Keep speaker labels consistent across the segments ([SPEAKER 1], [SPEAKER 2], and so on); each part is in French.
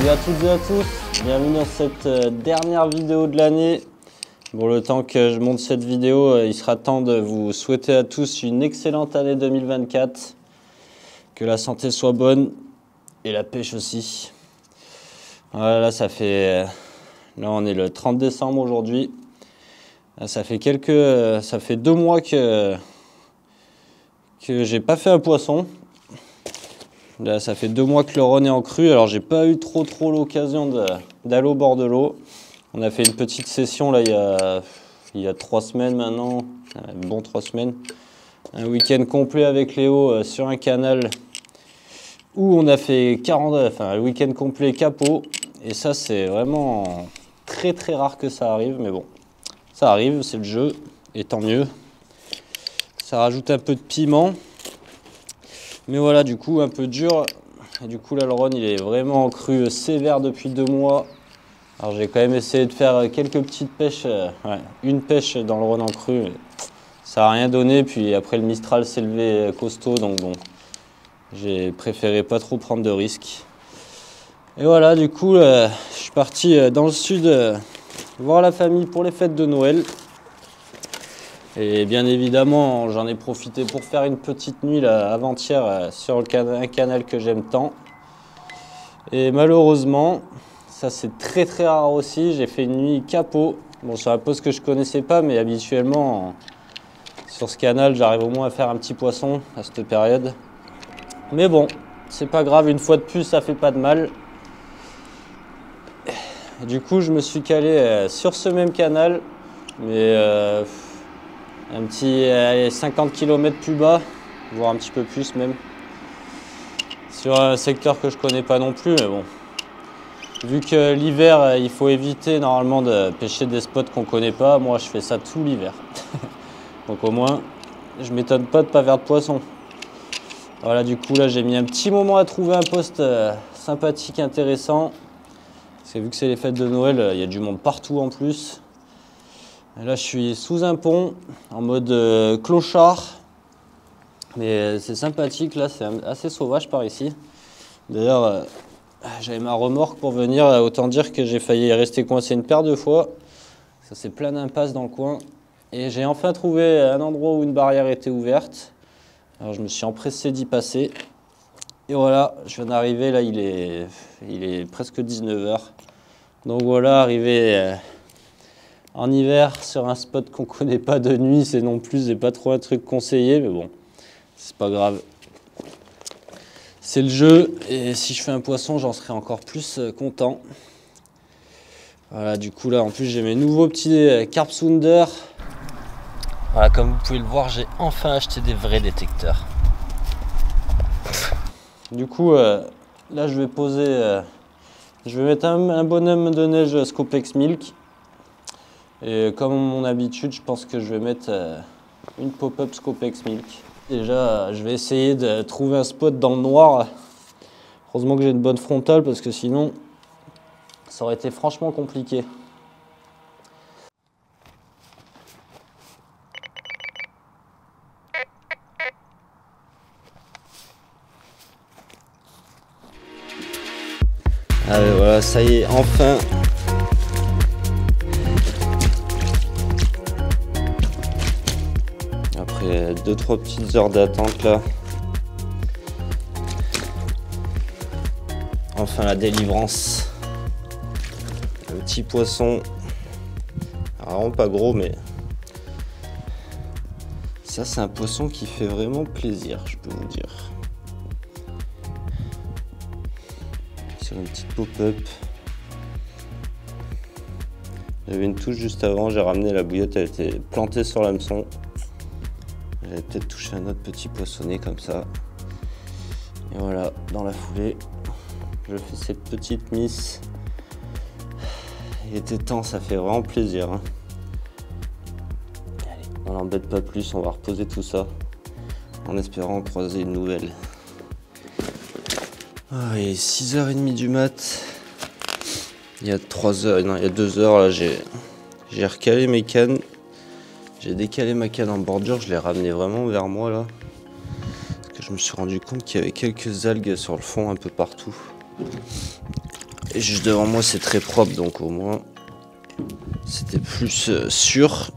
[SPEAKER 1] Salut à toutes et à tous, bienvenue dans cette dernière vidéo de l'année. Bon, le temps que je monte cette vidéo, il sera temps de vous souhaiter à tous une excellente année 2024. Que la santé soit bonne et la pêche aussi. Voilà, là, ça fait... Là, on est le 30 décembre aujourd'hui. Ça fait 2 mois que j'ai pas fait un poisson. Là, ça fait 2 mois que le Rhône est en crue, alors j'ai pas eu trop l'occasion d'aller au bord de l'eau. On a fait une petite session là il y a 3 semaines maintenant, bon 3 semaines. Un week-end complet avec Léo sur un canal où on a fait un week-end complet capot. Et ça, c'est vraiment très rare que ça arrive, mais bon, ça arrive, c'est le jeu, et tant mieux. Ça rajoute un peu de piment. Mais voilà, du coup, un peu dur. Et du coup, là, le Rhône, il est vraiment en crue sévère depuis 2 mois. Alors, j'ai quand même essayé de faire quelques petites pêches. Une pêche dans le Rhône en crue. Mais ça n'a rien donné. Puis après, le Mistral s'est levé costaud. Donc bon, j'ai préféré pas trop prendre de risques. Et voilà, du coup, je suis parti dans le sud voir la famille pour les fêtes de Noël. Et bien évidemment, j'en ai profité pour faire une petite nuit avant-hier sur un canal que j'aime tant. Et malheureusement, ça c'est très rare aussi, j'ai fait une nuit capot. Bon, sur un poste que je connaissais pas, mais habituellement, sur ce canal, j'arrive au moins à faire un petit poisson à cette période. Mais bon, c'est pas grave, une fois de plus, ça fait pas de mal. Et du coup, je me suis calé sur ce même canal, mais... un petit 50 km plus bas, voire un petit peu plus même. Sur un secteur que je connais pas non plus, mais bon. Vu que l'hiver, il faut éviter normalement de pêcher des spots qu'on connaît pas, moi je fais ça tout l'hiver. Donc au moins, je m'étonne pas de pas faire de poisson. Voilà, du coup là j'ai mis un petit moment à trouver un poste sympathique, intéressant. Parce que vu que c'est les fêtes de Noël, il y a du monde partout en plus. Et là, je suis sous un pont, en mode clochard. Mais c'est sympathique, là, c'est assez sauvage par ici. D'ailleurs, j'avais ma remorque pour venir, autant dire que j'ai failli rester coincé une paire de fois. Ça, c'est plein d'impasses dans le coin. Et j'ai enfin trouvé un endroit où une barrière était ouverte. Alors, je me suis empressé d'y passer. Et voilà, je viens d'arriver, là, il est presque 19 h. Donc voilà, arrivé... en hiver, sur un spot qu'on connaît pas de nuit, c'est pas trop un truc conseillé, mais bon, c'est pas grave. C'est le jeu, et si je fais un poisson, j'en serai encore plus content. Voilà, du coup là, en plus, j'ai mes nouveaux petits Carp Sounder. Voilà, comme vous pouvez le voir, j'ai enfin acheté des vrais détecteurs. Du coup, là, je vais poser... je vais mettre un bonhomme de neige Scopex Milk. Et comme mon habitude, je pense que je vais mettre une pop-up Scopex Milk. Déjà, je vais essayer de trouver un spot dans le noir. Heureusement que j'ai une bonne frontale parce que sinon, ça aurait été franchement compliqué. Allez, voilà, ça y est, enfin. Après 2-3 petites heures d'attente là. Enfin la délivrance. Un petit poisson. Alors, vraiment pas gros, mais ça c'est un poisson qui fait vraiment plaisir, je peux vous dire. Sur une petite pop-up. J'avais une touche juste avant, j'ai ramené la bouillotte, elle était plantée sur l'hameçon. J'avais peut-être touché un autre petit poissonnet comme ça. Et voilà, dans la foulée, je fais cette petite miss. Il était temps, ça fait vraiment plaisir. Hein. Allez, on l'embête pas plus, on va reposer tout ça en espérant croiser une nouvelle. Ah, il est 6h30 du mat. Il y a 3 heures, non, il y a 2 heures, là, j'ai recalé mes cannes. J'ai décalé ma canne en bordure, je l'ai ramené vraiment vers moi là. Parce que je me suis rendu compte qu'il y avait quelques algues sur le fond un peu partout. Et juste devant moi c'est très propre, donc au moins c'était plus sûr.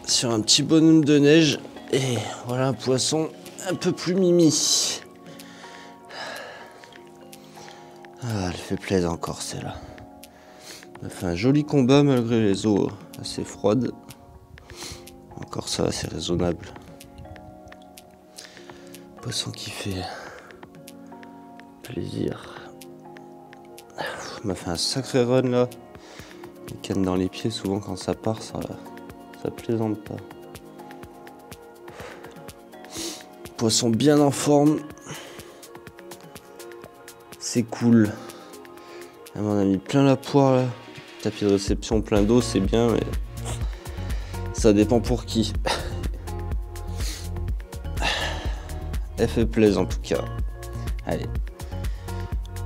[SPEAKER 1] Sur un petit bonhomme de neige. Et voilà un poisson un peu plus mimi. Ah, elle fait plaisir encore celle-là. On a fait un joli combat malgré les eaux assez froides. Encore ça, c'est raisonnable. Poisson qui fait plaisir. On m'a fait un sacré run là. Les cannes dans les pieds, souvent quand ça part, ça plaisante pas. Poisson bien en forme. C'est cool. Ah, on a mis plein la poire là. Tapis de réception plein d'eau, c'est bien, mais ça dépend pour qui. Elle fait plaisir en tout cas. Allez.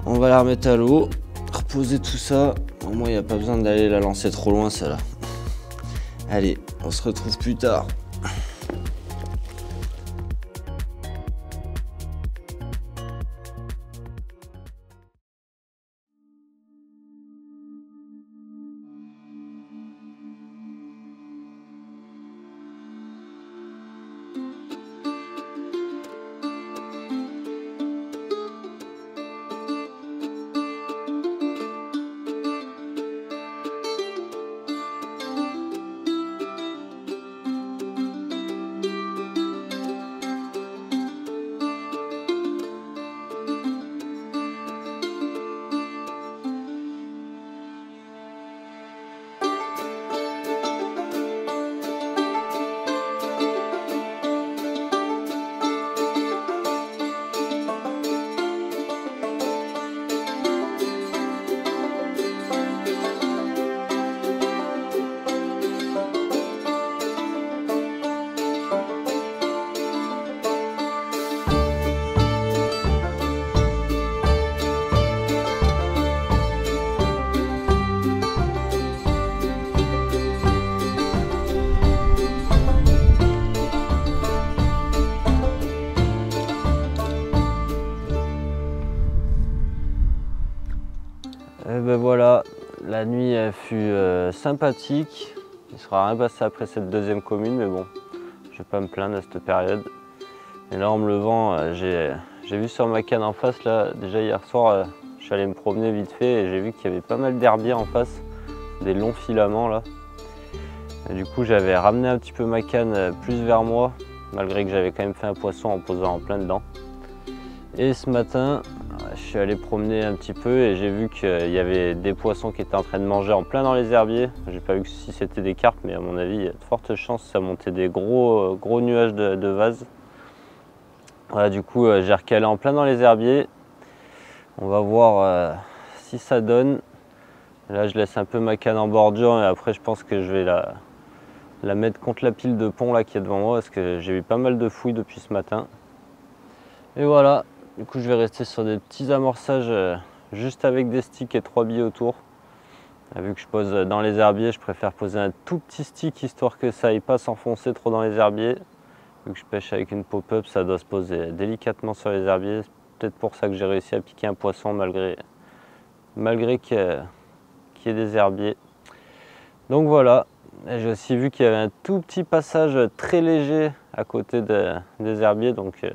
[SPEAKER 1] On va la remettre à l'eau. Reposer tout ça. Au moins, il n'y a pas besoin d'aller la lancer trop loin, celle-là. Allez, on se retrouve plus tard. Et ben voilà, la nuit elle fut sympathique. Il ne sera rien passé après cette deuxième commune, mais bon, je vais pas me plaindre à cette période. Et là en me levant, j'ai vu sur ma canne en face, là, déjà hier soir, je suis allé me promener vite fait et j'ai vu qu'il y avait pas mal d'herbiers en face, des longs filaments là. Et du coup j'avais ramené un petit peu ma canne plus vers moi, malgré que j'avais quand même fait un poisson en posant en plein dedans. Et ce matin, je suis allé promener un petit peu et j'ai vu qu'il y avait des poissons qui étaient en train de manger en plein dans les herbiers. J'ai pas vu si c'était des carpes, mais à mon avis, il y a de fortes chances que ça montait des gros nuages de vase. Voilà, du coup, j'ai recalé en plein dans les herbiers. On va voir si ça donne. Là, je laisse un peu ma canne en bordure et après, je pense que je vais la mettre contre la pile de pont là qui est devant moi parce que j'ai eu pas mal de fouilles depuis ce matin. Et voilà. Du coup, je vais rester sur des petits amorçages juste avec des sticks et 3 billes autour. Vu que je pose dans les herbiers, je préfère poser un tout petit stick histoire que ça n'aille pas s'enfoncer trop dans les herbiers. Vu que je pêche avec une pop-up, ça doit se poser délicatement sur les herbiers. C'est peut-être pour ça que j'ai réussi à piquer un poisson malgré qu'il y ait des herbiers. Donc voilà. J'ai aussi vu qu'il y avait un tout petit passage très léger à côté des herbiers. Donc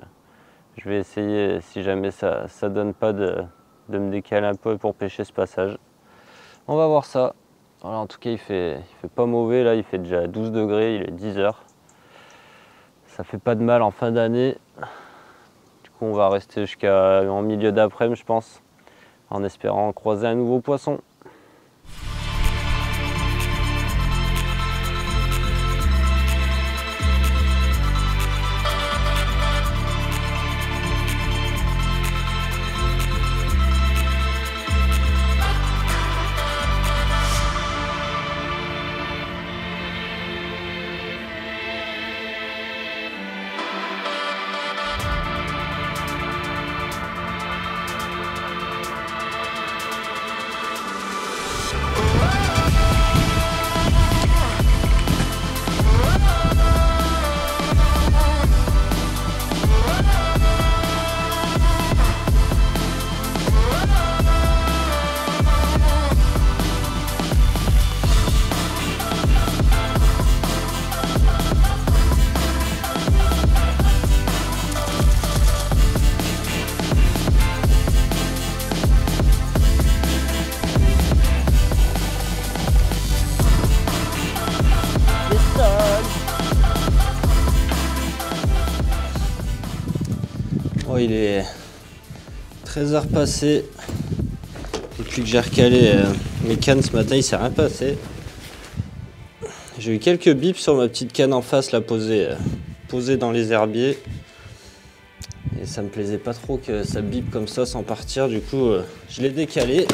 [SPEAKER 1] je vais essayer, si jamais ça donne pas, de me décaler un peu pour pêcher ce passage. On va voir ça. Voilà, en tout cas, il fait pas mauvais. Là, il fait déjà 12 degrés, il est 10 h. Ça fait pas de mal en fin d'année. Du coup, on va rester jusqu'en milieu d'après-midi, je pense, en espérant croiser un nouveau poisson. Oh, il est 13h passé. Depuis que j'ai recalé mes cannes ce matin, il s'est rien passé. J'ai eu quelques bips sur ma petite canne en face, là, posée dans les herbiers. Et ça me plaisait pas trop que ça bip comme ça sans partir. Du coup, je l'ai décalé.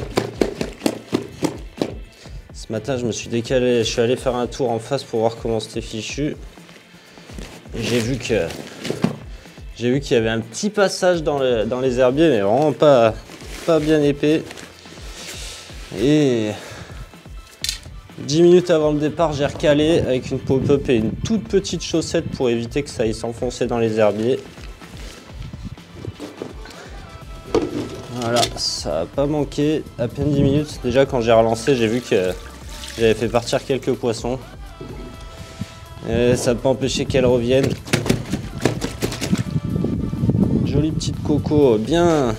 [SPEAKER 1] Ce matin, je me suis décalé. Je suis allé faire un tour en face pour voir comment c'était fichu. Et j'ai vu qu'il y avait un petit passage dans les herbiers, mais vraiment pas bien épais. Et 10 minutes avant le départ, j'ai recalé avec une pop-up et une toute petite chaussette pour éviter que ça aille s'enfoncer dans les herbiers. Voilà, ça n'a pas manqué, à peine 10 minutes. Déjà, quand j'ai relancé, j'ai vu que j'avais fait partir quelques poissons. Et ça n'a pas empêché qu'elles reviennent. Jolie petite coco, bien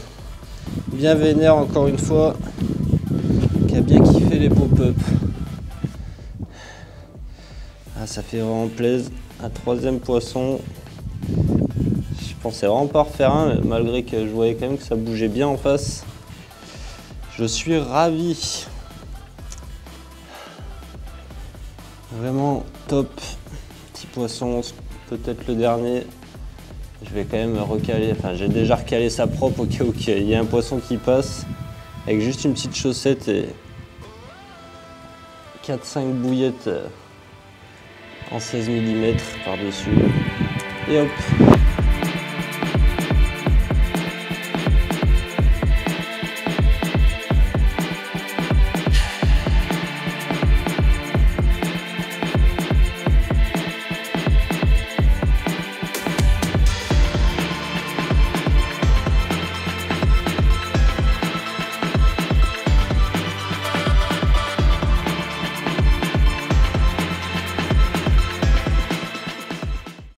[SPEAKER 1] vénère encore une fois, qui a bien kiffé les pop-up. Ah, ça fait vraiment plaisir. Un troisième poisson. Je pensais vraiment pas refaire un, malgré que je voyais quand même que ça bougeait bien en face. Je suis ravi. Vraiment top. Petit poisson, peut-être le dernier. Je vais quand même recaler, enfin j'ai déjà recalé sa propre au cas où il y a un poisson qui passe. Avec juste une petite chaussette et 4-5 bouillettes en 16 mm par-dessus. Et hop!